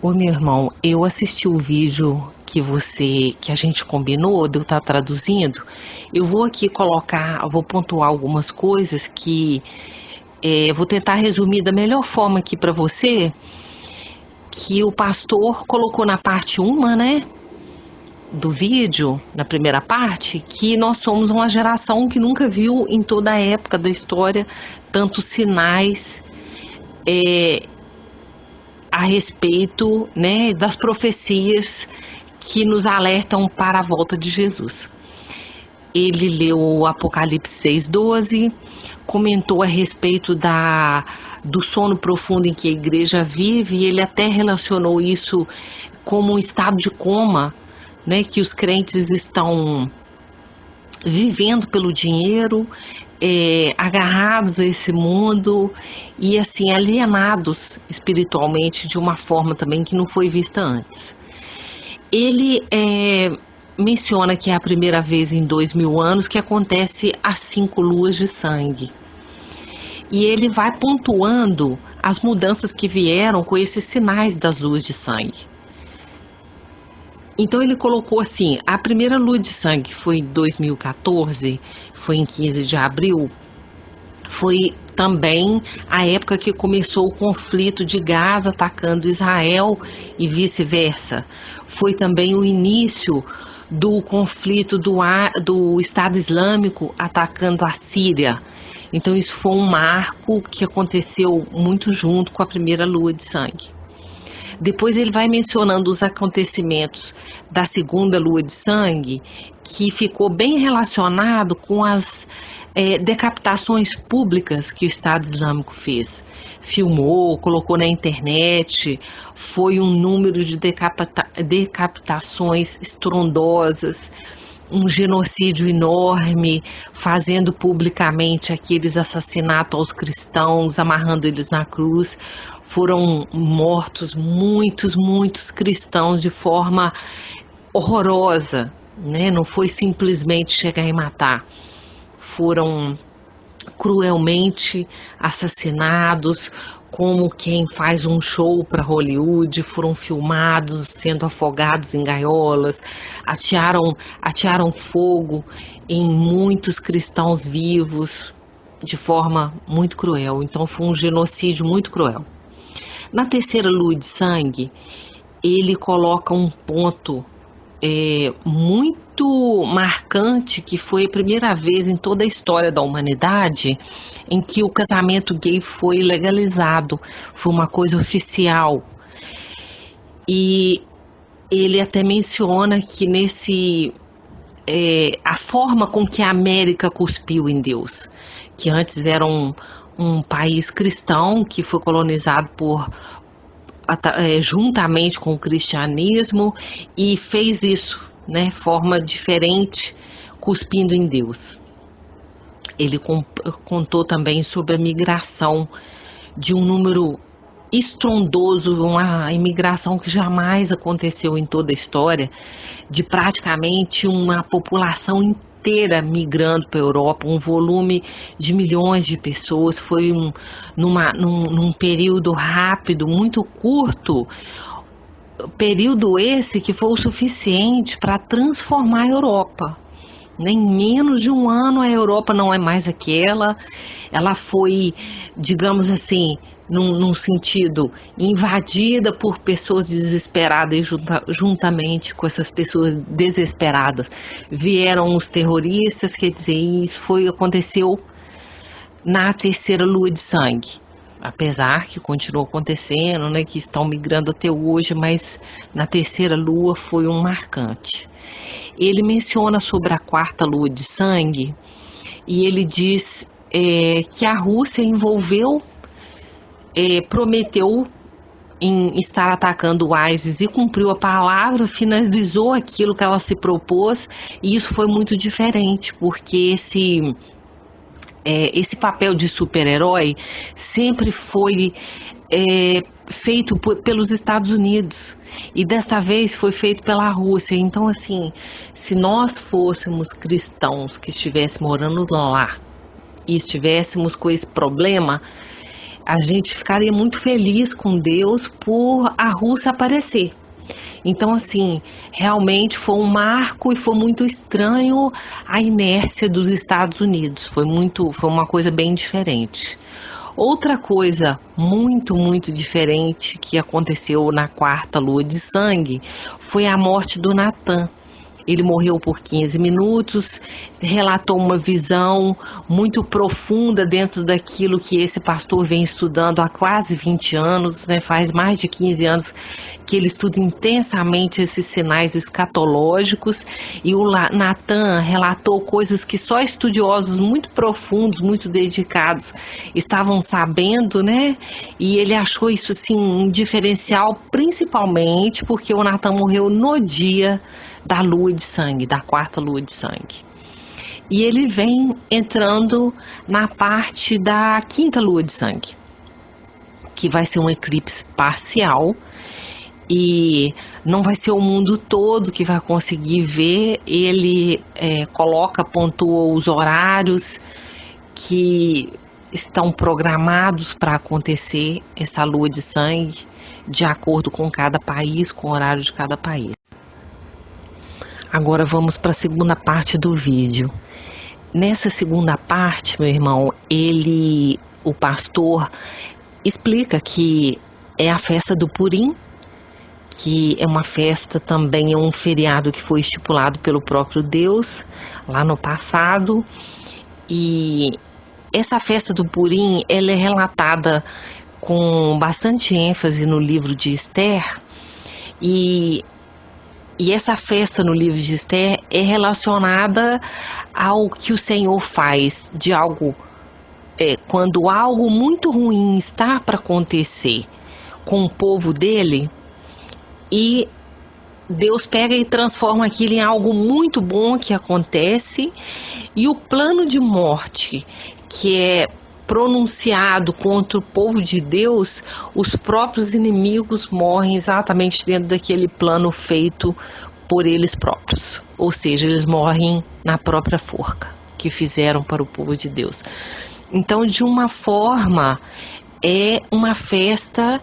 Ô, meu irmão, eu assisti o vídeo que a gente combinou, de eu estar traduzindo. Eu vou aqui vou pontuar algumas coisas que vou tentar resumir da melhor forma aqui para você, que o pastor colocou na parte 1, né, do vídeo, na primeira parte, que nós somos uma geração que nunca viu em toda a época da história tantos sinais a respeito, né, das profecias que nos alertam para a volta de Jesus. Ele leu o Apocalipse 6:12, comentou a respeito do sono profundo em que a igreja vive, e ele até relacionou isso como um estado de coma, né, que os crentes estão vivendo pelo dinheiro, agarrados a esse mundo e assim alienados espiritualmente de uma forma também que não foi vista antes. Ele menciona que é a primeira vez em 2000 anos que acontece as 5 luas de sangue. E ele vai pontuando as mudanças que vieram com esses sinais das luas de sangue. Então ele colocou assim, a primeira lua de sangue foi em 2014, foi em 15 de abril, foi também a época que começou o conflito de Gaza atacando Israel e vice-versa. Foi também o início do conflito do Estado Islâmico atacando a Síria. Então isso foi um marco que aconteceu muito junto com a primeira lua de sangue. Depois ele vai mencionando os acontecimentos da segunda lua de sangue, que ficou bem relacionado com as decapitações públicas que o Estado Islâmico fez. Filmou, colocou na internet, foi um número de decapitações estrondosas, um genocídio enorme, fazendo publicamente aqueles assassinatos aos cristãos, amarrando eles na cruz. Foram mortos muitos cristãos de forma horrorosa, né? Não foi simplesmente chegar e matar. Foram cruelmente assassinados, como quem faz um show para Hollywood, foram filmados sendo afogados em gaiolas, atearam fogo em muitos cristãos vivos de forma muito cruel. Então foi um genocídio muito cruel. Na terceira lua de sangue, ele coloca um ponto muito marcante, que foi a primeira vez em toda a história da humanidade em que o casamento gay foi legalizado, foi uma coisa oficial. E ele até menciona que a forma com que a América cuspiu em Deus, que antes era um país cristão que foi colonizado juntamente com o cristianismo, e fez isso, né, forma diferente, cuspindo em Deus. Ele contou também sobre a migração de um número estrondoso, uma imigração que jamais aconteceu em toda a história, de praticamente uma população inteira migrando para a Europa, um volume de milhões de pessoas. Foi num período rápido, muito curto, período esse que foi o suficiente para transformar a Europa. Em menos de um ano a Europa não é mais aquela, ela foi, digamos assim, num sentido, invadida por pessoas desesperadas, e juntamente com essas pessoas desesperadas vieram os terroristas. Quer dizer, isso aconteceu na terceira lua de sangue, apesar que continuou acontecendo, né, que estão migrando até hoje, mas na terceira lua foi um marcante. Ele menciona sobre a quarta lua de sangue e ele diz que a Rússia prometeu em estar atacando o ISIS e cumpriu a palavra, finalizou aquilo que ela se propôs, e isso foi muito diferente, porque esse papel de super-herói sempre foi feito pelos Estados Unidos, e desta vez foi feito pela Rússia. Então, assim, se nós fôssemos cristãos que estivéssemos morando lá e estivéssemos com esse problema, a gente ficaria muito feliz com Deus por a Rússia aparecer. Então, assim, realmente foi um marco e foi muito estranho a inércia dos Estados Unidos. Foi uma coisa bem diferente. Outra coisa muito diferente que aconteceu na quarta lua de sangue foi a morte do Natan. Ele morreu por 15 minutos, relatou uma visão muito profunda dentro daquilo que esse pastor vem estudando há quase 20 anos, né? Faz mais de 15 anos que ele estuda intensamente esses sinais escatológicos, e o Natan relatou coisas que só estudiosos muito profundos, muito dedicados estavam sabendo, né? E ele achou isso assim um diferencial, principalmente porque o Natan morreu no dia da lua de sangue, da quarta lua de sangue. E ele vem entrando na parte da quinta lua de sangue, que vai ser um eclipse parcial, e não vai ser o mundo todo que vai conseguir ver. Ele pontua os horários que estão programados para acontecer essa lua de sangue, de acordo com cada país, com o horário de cada país. Agora vamos para a segunda parte do vídeo. Nessa segunda parte, meu irmão, o pastor, explica que é a festa do Purim, que é uma festa também, é um feriado que foi estipulado pelo próprio Deus lá no passado. E essa festa do Purim, ela é relatada com bastante ênfase no livro de Esther, e essa festa no livro de Esther é relacionada ao que o Senhor faz de algo, quando algo muito ruim está para acontecer com o povo dele, e Deus pega e transforma aquilo em algo muito bom que acontece, e o plano de morte que é pronunciado contra o povo de Deus, os próprios inimigos morrem exatamente dentro daquele plano feito por eles próprios. Ou seja, eles morrem na própria forca que fizeram para o povo de Deus. Então, de uma forma, é uma festa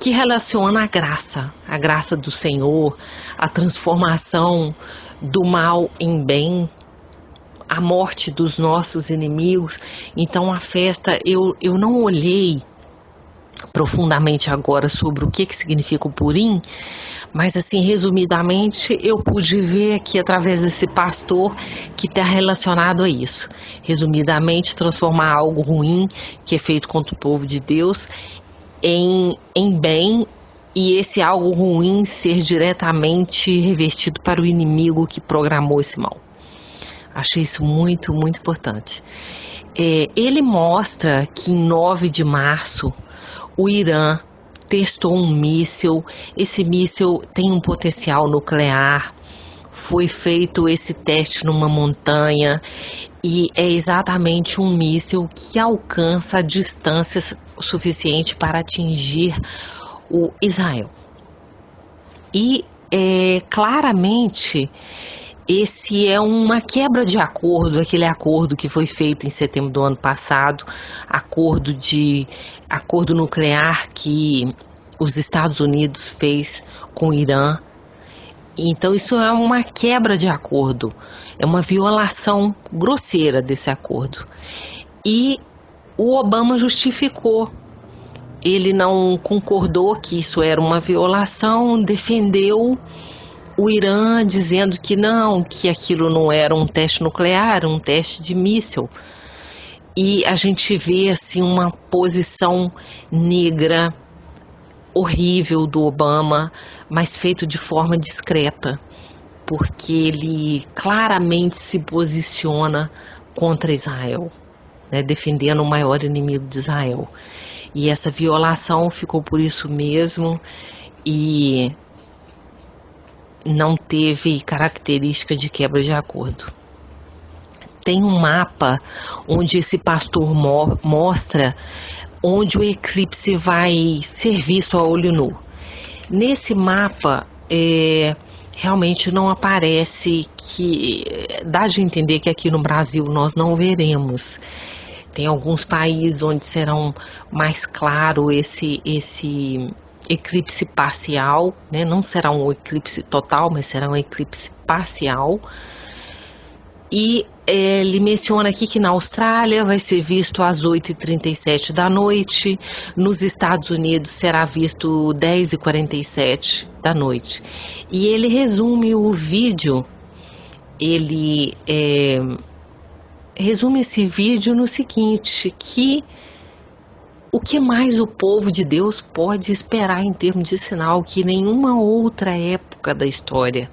que relaciona a graça do Senhor, a transformação do mal em bem, a morte dos nossos inimigos. Então a festa, eu não olhei profundamente agora sobre o que significa o Purim, mas assim, resumidamente, eu pude ver aqui através desse pastor que está relacionado a isso. Resumidamente, transformar algo ruim que é feito contra o povo de Deus em bem, e esse algo ruim ser diretamente revertido para o inimigo que programou esse mal. Achei isso muito importante. Ele mostra que em 9 de março o Irã testou um míssil. Esse míssil tem um potencial nuclear. Foi feito esse teste numa montanha, e é exatamente um míssil que alcança a distância suficiente para atingir o Israel. E claramente esse é uma quebra de acordo, aquele acordo que foi feito em setembro do ano passado, acordo nuclear que os Estados Unidos fez com o Irã. Então isso é uma quebra de acordo, é uma violação grosseira desse acordo. E o Obama justificou. Ele não concordou que isso era uma violação, defendeu o Irã dizendo que não, que aquilo não era um teste nuclear, era um teste de míssil. E a gente vê assim uma posição negra horrível do Obama, mas feito de forma discreta, porque ele claramente se posiciona contra Israel, né, defendendo o maior inimigo de Israel. E essa violação ficou por isso mesmo, e não teve característica de quebra de acordo. Tem um mapa onde esse pastor mostra onde o eclipse vai ser visto a olho nu. Nesse mapa, realmente não aparece, que dá de entender que aqui no Brasil nós não veremos. Tem alguns países onde serão mais claro esse eclipse parcial, né? Não será um eclipse total, mas será um eclipse parcial. E ele menciona aqui que na Austrália vai ser visto às 8h37 da noite, nos Estados Unidos será visto 10h47 da noite. E ele resume o vídeo, ele resume esse vídeo no seguinte, que o que mais o povo de Deus pode esperar em termos de sinal, que nenhuma outra época da história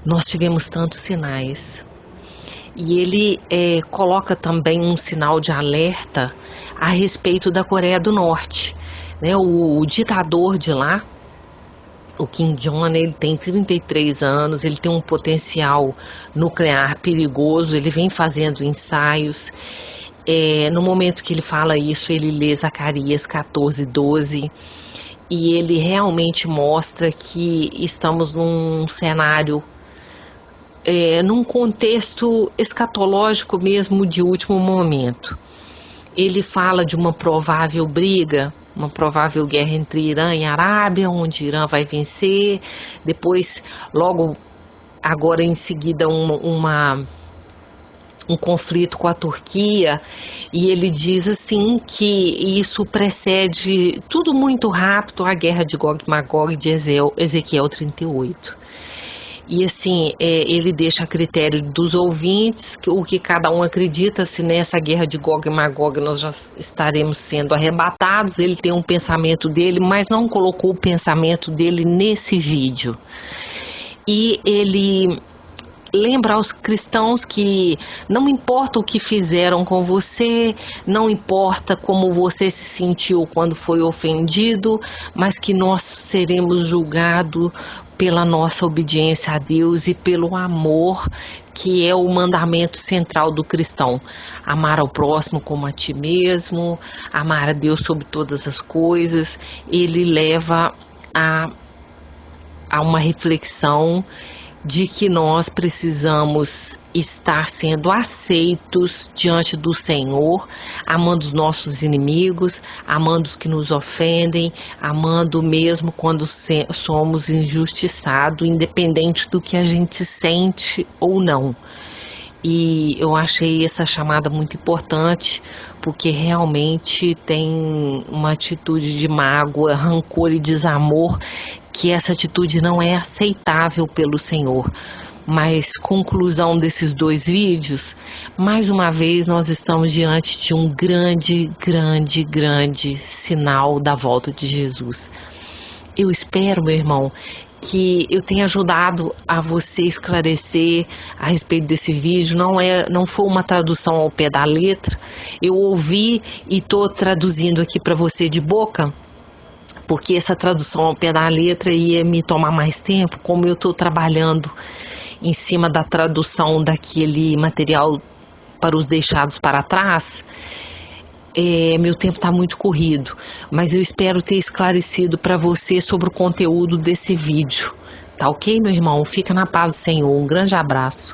nós tivemos tantos sinais. E ele coloca também um sinal de alerta a respeito da Coreia do Norte, né? O ditador de lá, o Kim Jong, ele tem 33 anos, ele tem um potencial nuclear perigoso, ele vem fazendo ensaios. No momento que ele fala isso, ele lê Zacarias 14:12, e ele realmente mostra que estamos num cenário, num contexto escatológico mesmo de último momento. Ele fala de uma provável briga, uma provável guerra entre Irã e Arábia, onde Irã vai vencer, depois, logo agora em seguida, um conflito com a Turquia, e ele diz assim que isso precede tudo muito rápido a guerra de Gog e Magog de Ezequiel 38. E assim, ele deixa a critério dos ouvintes o que cada um acredita, se nessa guerra de Gog e Magog nós já estaremos sendo arrebatados. Ele tem um pensamento dele, mas não colocou o pensamento dele nesse vídeo. E ele lembra aos cristãos que não importa o que fizeram com você, não importa como você se sentiu quando foi ofendido, mas que nós seremos julgados pela nossa obediência a Deus e pelo amor, que é o mandamento central do cristão. Amar ao próximo como a ti mesmo, amar a Deus sobre todas as coisas. Ele leva a uma reflexão de que nós precisamos estar sendo aceitos diante do Senhor, amando os nossos inimigos, amando os que nos ofendem, amando mesmo quando somos injustiçados, independente do que a gente sente ou não. E eu achei essa chamada muito importante, porque realmente tem uma atitude de mágoa, rancor e desamor, que essa atitude não é aceitável pelo Senhor. Mas, conclusão desses dois vídeos, mais uma vez nós estamos diante de um grande sinal da volta de Jesus. Eu espero, meu irmão, que eu tenha ajudado a você esclarecer a respeito desse vídeo. Não foi uma tradução ao pé da letra. Eu ouvi e estou traduzindo aqui para você de boca, porque essa tradução ao pé da letra ia me tomar mais tempo, como eu estou trabalhando em cima da tradução daquele material para os deixados para trás. Meu tempo está muito corrido, mas eu espero ter esclarecido para você sobre o conteúdo desse vídeo. Tá ok, meu irmão? Fica na paz do Senhor. Um grande abraço.